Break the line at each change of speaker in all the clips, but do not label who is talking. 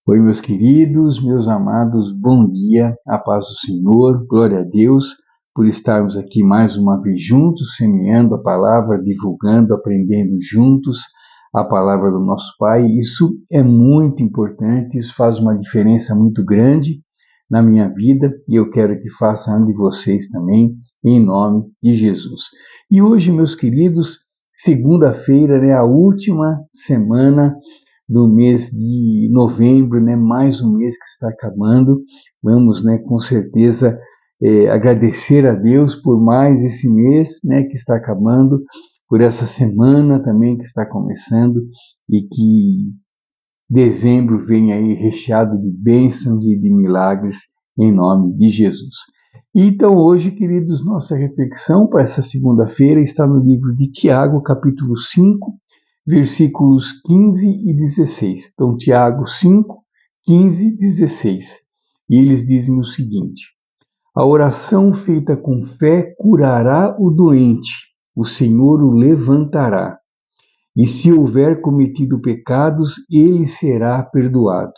Oi, meus queridos, meus amados, bom dia, a paz do Senhor, glória a Deus por estarmos aqui mais uma vez juntos, semeando a palavra, divulgando, aprendendo juntos a palavra do nosso Pai. Isso é muito importante, isso faz uma diferença muito grande na minha vida e eu quero que faça na de vocês também, em nome de Jesus. E hoje, meus queridos, segunda-feira, a última semana do mês de novembro, mais um mês que está acabando. Vamos, com certeza, agradecer a Deus por mais esse mês, que está acabando, por essa semana também que está começando e que dezembro vem aí recheado de bênçãos e de milagres em nome de Jesus. Então hoje, queridos, nossa reflexão para essa segunda-feira está no livro de Tiago, capítulo 5, versículos 15 e 16. Então, Tiago 5, 15 e 16. E eles dizem o seguinte: a oração feita com fé curará o doente, o Senhor o levantará. E se houver cometido pecados, ele será perdoado.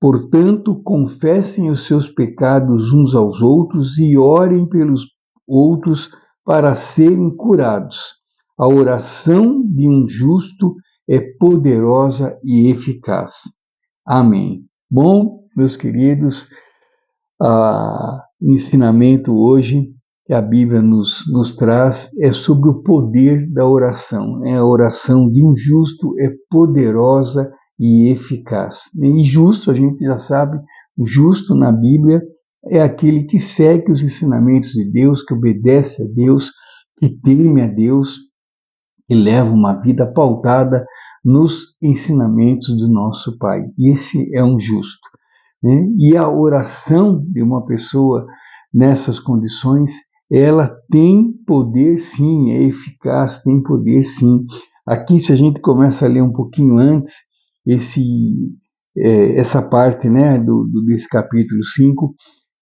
Portanto, confessem os seus pecados uns aos outros e orem pelos outros para serem curados. A oração de um justo é poderosa e eficaz. Amém. Bom, meus queridos, o ensinamento hoje que a Bíblia nos traz é sobre o poder da oração. A oração de um justo é poderosa e eficaz. E justo, a gente já sabe, o justo na Bíblia é aquele que segue os ensinamentos de Deus, que obedece a Deus, que teme a Deus, que leva uma vida pautada nos ensinamentos do nosso Pai. E esse é um justo. E a oração de uma pessoa nessas condições, ela tem poder sim, é eficaz, tem poder sim. Aqui, se a gente começa a ler um pouquinho antes, essa parte desse capítulo 5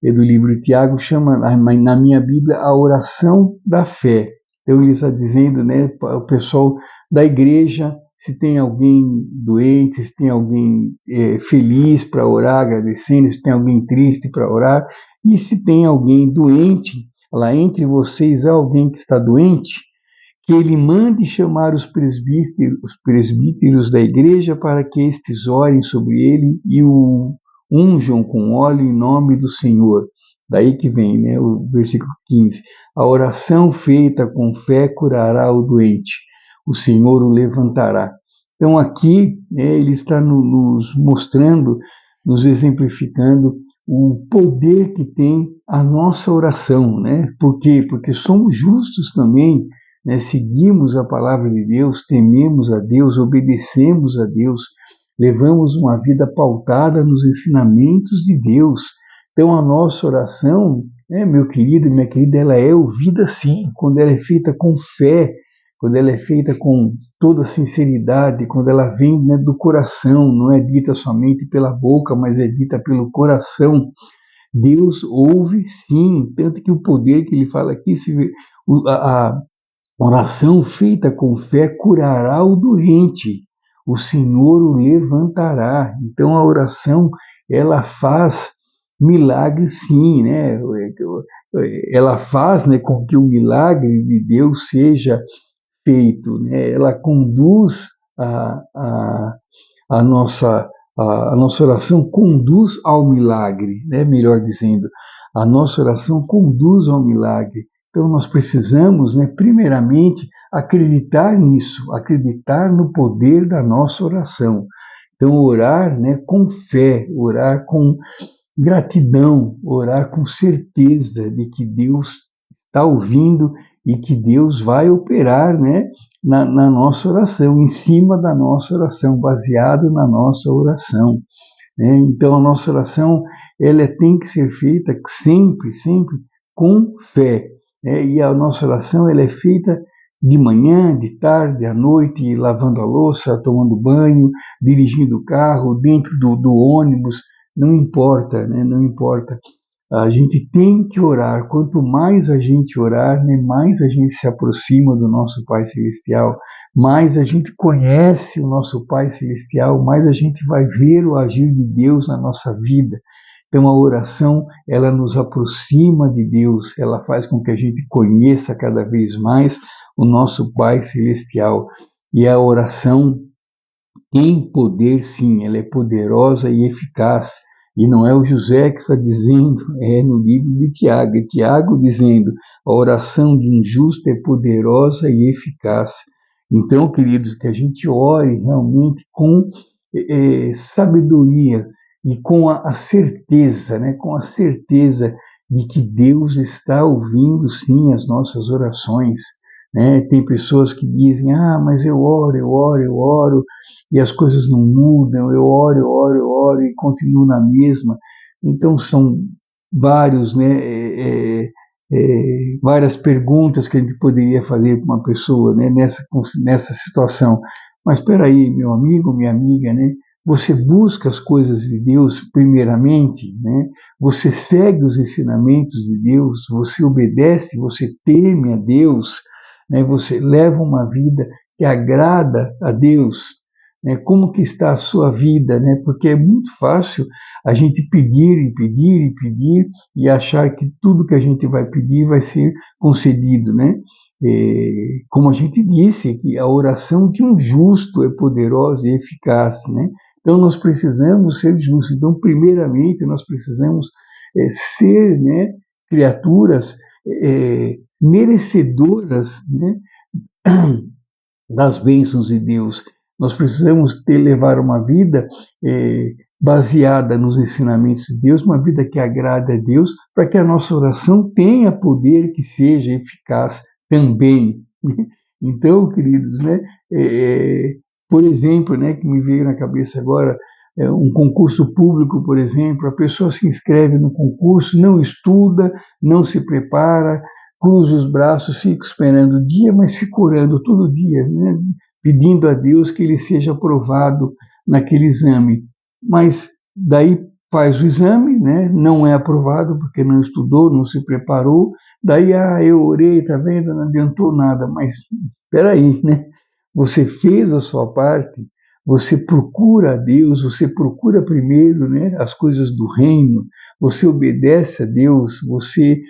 do livro de Tiago, chama na minha Bíblia a oração da fé. Então ele está dizendo, o pessoal da igreja, se tem alguém doente, se tem alguém feliz para orar, agradecendo, se tem alguém triste para orar, e se tem alguém doente, lá entre vocês há alguém que está doente, que ele mande chamar os presbíteros da igreja para que estes orem sobre ele e o unjam com óleo em nome do Senhor. Daí que vem, o versículo 15. A oração feita com fé curará o doente. O Senhor o levantará. Então aqui, ele está nos mostrando, nos exemplificando o poder que tem a nossa oração, Por quê? Porque somos justos também, seguimos a palavra de Deus, tememos a Deus, obedecemos a Deus, levamos uma vida pautada nos ensinamentos de Deus. Então a nossa oração, meu querido e minha querida, ela é ouvida sim, quando ela é feita com fé, quando ela é feita com toda sinceridade, quando ela vem do coração, não é dita somente pela boca, mas é dita pelo coração. Deus ouve sim, tanto que o poder que ele fala aqui, a oração feita com fé curará o doente, o Senhor o levantará. Então a oração, ela faz milagres sim, Ela faz com que o milagre de Deus seja feito, Ela conduz a nossa oração conduz ao milagre, melhor dizendo, a nossa oração conduz ao milagre. Então nós precisamos, primeiramente, acreditar nisso, acreditar no poder da nossa oração. Então orar, com fé, orar com gratidão, orar com certeza de que Deus está ouvindo e que Deus vai operar, na nossa oração, em cima da nossa oração, baseado na nossa oração. Então a nossa oração, ela tem que ser feita sempre, sempre com fé. E a nossa oração, ela é feita de manhã, de tarde, à noite, lavando a louça, tomando banho, dirigindo o carro, dentro do ônibus, não importa, não importa. A gente tem que orar. Quanto mais a gente orar, mais a gente se aproxima do nosso Pai Celestial, mais a gente conhece o nosso Pai Celestial, mais a gente vai ver o agir de Deus na nossa vida. Então a oração, ela nos aproxima de Deus, ela faz com que a gente conheça cada vez mais o nosso Pai Celestial. E a oração tem poder, sim, ela é poderosa e eficaz. E não é o José que está dizendo, é no livro de Tiago. É Tiago dizendo, a oração de um justo é poderosa e eficaz. Então, queridos, que a gente ore realmente com sabedoria e com a certeza, né? Com a certeza de que Deus está ouvindo, sim, as nossas orações. Né? Tem pessoas que dizem, mas eu oro, e as coisas não mudam, eu oro e continuo na mesma. Então são vários, né, várias perguntas que a gente poderia fazer para uma pessoa, né, nessa situação. Mas espera aí, meu amigo, minha amiga, né? Você busca as coisas de Deus primeiramente, né? Você segue os ensinamentos de Deus, você obedece, você teme a Deus, né? Você leva uma vida que agrada a Deus, né? Como que está a sua vida, né? Porque é muito fácil a gente pedir e achar que tudo que a gente vai pedir vai ser concedido, né? Como a gente disse, que a oração de um justo é poderosa e eficaz, né? Então nós precisamos ser justos. Então, primeiramente, nós precisamos ser, né, criaturas merecedoras, né, das bênçãos de Deus. Nós precisamos levar uma vida baseada nos ensinamentos de Deus, uma vida que agrade a Deus, para que a nossa oração tenha poder, que seja eficaz também. Então, queridos, né, por exemplo, né, que me veio na cabeça agora, um concurso público, por exemplo, a pessoa se inscreve no concurso, não estuda, não se prepara, cruza os braços, fica esperando o dia, mas fica orando todo dia, né, pedindo a Deus que ele seja aprovado naquele exame. Mas daí faz o exame, né, não é aprovado porque não estudou, não se preparou, daí, eu orei, tá vendo, não adiantou nada, mas espera aí, né? Você fez a sua parte, você procura a Deus, você procura primeiro, né, as coisas do reino, você obedece a Deus, você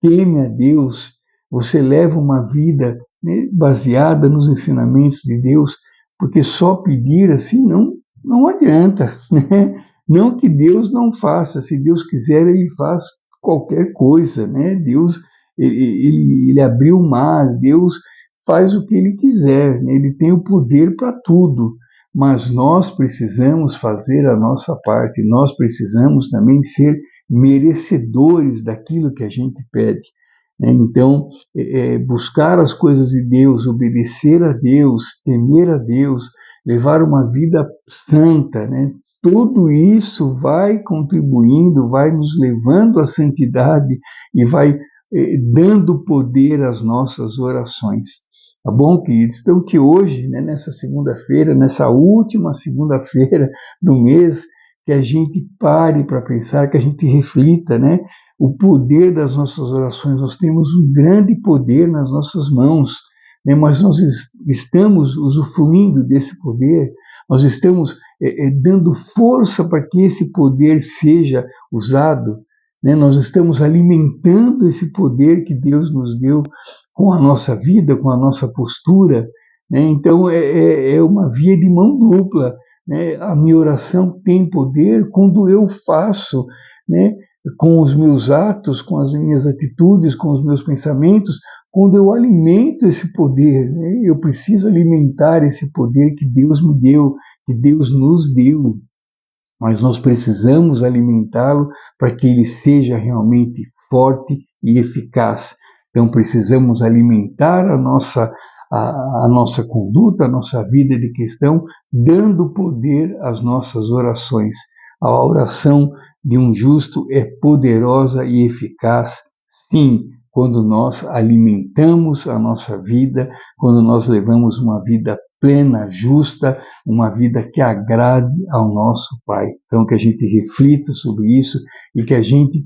teme a Deus, você leva uma vida, né, baseada nos ensinamentos de Deus, porque só pedir assim não adianta, né? Não que Deus não faça, se Deus quiser, ele faz qualquer coisa, né? Deus, ele abriu o mar, Deus faz o que ele quiser, né? Ele tem o poder para tudo, mas nós precisamos fazer a nossa parte, nós precisamos também ser merecedores daquilo que a gente pede. Né? Então, buscar as coisas de Deus, obedecer a Deus, temer a Deus, levar uma vida santa, né? Tudo isso vai contribuindo, vai nos levando à santidade e vai dando poder às nossas orações. Tá bom, queridos? Então, que hoje, né, nessa segunda-feira, nessa última segunda-feira do mês, que a gente pare para pensar, que a gente reflita, né? O poder das nossas orações. Nós temos um grande poder nas nossas mãos, né? Mas nós estamos usufruindo desse poder, nós estamos dando força para que esse poder seja usado, né? Nós estamos alimentando esse poder que Deus nos deu com a nossa vida, com a nossa postura, né? Então é uma via de mão dupla, né? A minha oração tem poder quando eu faço, né, com os meus atos, com as minhas atitudes, com os meus pensamentos, quando eu alimento esse poder, né? Eu preciso alimentar esse poder que Deus me deu, que Deus nos deu, mas nós precisamos alimentá-lo para que ele seja realmente forte e eficaz. Então precisamos alimentar a nossa conduta, a nossa vida de cristão, dando poder às nossas orações. A oração de um justo é poderosa e eficaz, sim, quando nós alimentamos a nossa vida, quando nós levamos uma vida plena, justa, uma vida que agrade ao nosso Pai. Então, que a gente reflita sobre isso e que a gente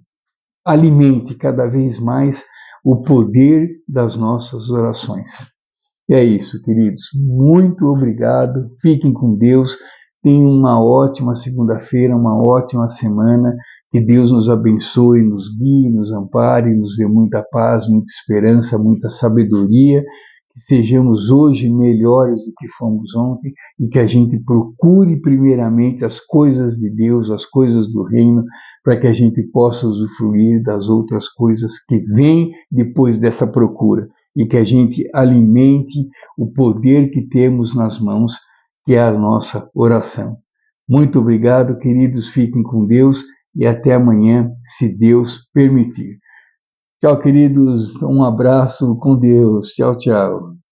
alimente cada vez mais o poder das nossas orações. E é isso, queridos. Muito obrigado. Fiquem com Deus. Tenham uma ótima segunda-feira, uma ótima semana. Que Deus nos abençoe, nos guie, nos ampare, nos dê muita paz, muita esperança, muita sabedoria. Que sejamos hoje melhores do que fomos ontem e que a gente procure primeiramente as coisas de Deus, as coisas do reino, para que a gente possa usufruir das outras coisas que vêm depois dessa procura e que a gente alimente o poder que temos nas mãos, que é a nossa oração. Muito obrigado, queridos, fiquem com Deus e até amanhã, se Deus permitir. Tchau, queridos, um abraço com Deus. Tchau, tchau.